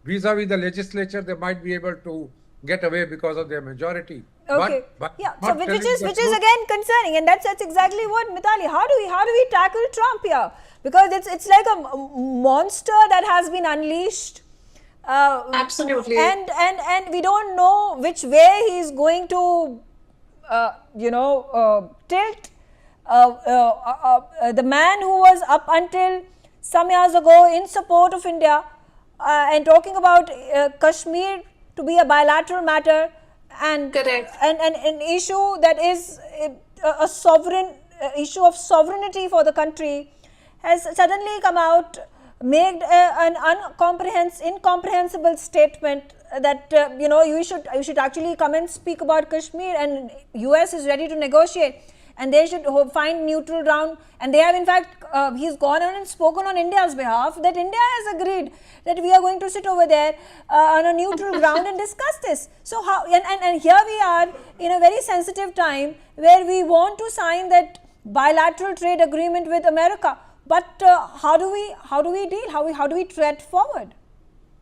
vis-a-vis the legislature, they might be able to get away because of their majority. Okay. But Yeah. So not which telling is the which is truth. again concerning, and that's exactly what, Mithali. How do we tackle Trump here? Because it's like a monster that has been unleashed. Absolutely. And we don't know which way he's going to tilt. The man who was up until some years ago in support of India and talking about Kashmir to be a bilateral matter and Correct. and an issue that is a sovereign issue of sovereignty for the country has suddenly come out, made an incomprehensible statement that you should actually come and speak about Kashmir, and US is ready to negotiate and they should find neutral ground, and they have in fact he's gone on and spoken on India's behalf that India has agreed that we are going to sit over there on a neutral ground and discuss this. So how and here we are in a very sensitive time where we want to sign that bilateral trade agreement with America, but how do we deal, how do we tread forward?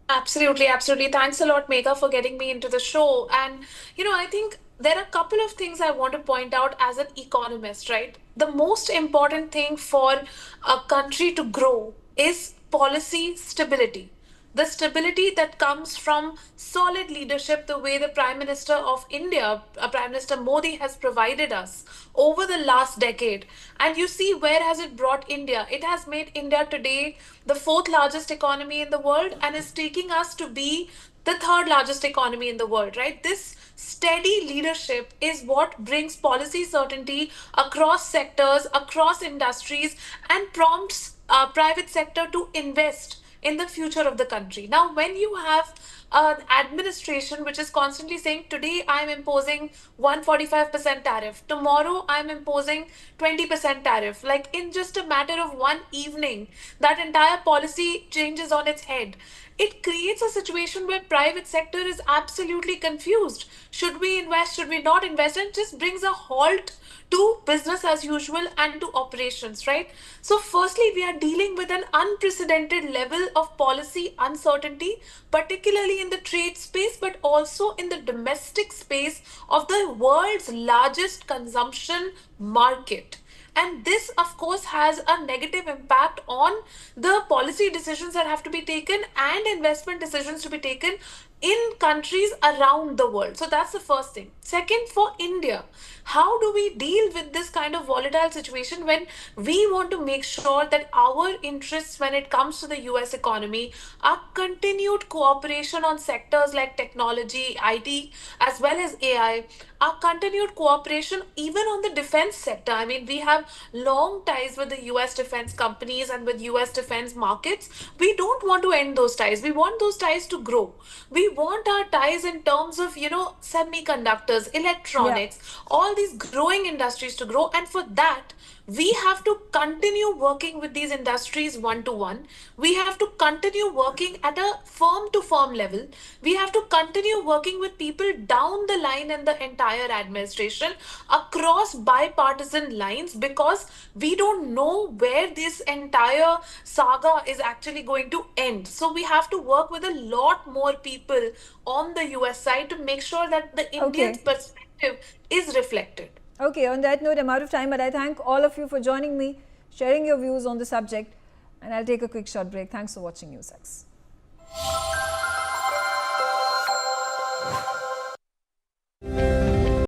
Absolutely, absolutely. Thanks a lot, Megha, for getting me into the show. And, I think there are a couple of things I want to point out as an economist, right? The most important thing for a country to grow is policy stability. The stability that comes from solid leadership, the way the Prime Minister of India, Prime Minister Modi, has provided us over the last decade. And you see, where has it brought India? It has made India today the fourth largest economy in the world and is taking us to be the third largest economy in the world, right? This steady leadership is what brings policy certainty across sectors, across industries, and prompts private sector to invest in the future of the country. Now, when you have an administration which is constantly saying, today I'm imposing 145% tariff, tomorrow I'm imposing 20% tariff, like in just a matter of one evening, that entire policy changes on its head. It creates a situation where private sector is absolutely confused. Should we invest? Should we not invest? And it just brings a halt to business as usual and to operations, right? So, firstly, we are dealing with an unprecedented level of policy uncertainty, particularly in the trade space, but also in the domestic space of the world's largest consumption market. And this, of course, has a negative impact on the policy decisions that have to be taken and investment decisions to be taken in countries around the world. So that's the first thing. Second, for India, how do we deal with this kind of volatile situation when we want to make sure that our interests when it comes to the US economy are continued cooperation on sectors like technology, IT, as well as AI, our continued cooperation even on the defense sector. I mean, we have long ties with the US defense companies and with US defense markets. We don't want to end those ties. We want those ties to grow. We want our ties in terms of, semiconductors, electronics, all these growing industries to grow. And for that, we have to continue working with these industries one to one. We have to continue working at a firm to firm level. We have to continue working with people down the line in the entire administration across bipartisan lines, because we don't know where this entire saga is actually going to end. So we have to work with a lot more people on the US side to make sure that the Indian perspective is reflected. Okay, on that note, I'm out of time, but I thank all of you for joining me, sharing your views on the subject, and I'll take a quick short break. Thanks for watching NewsX.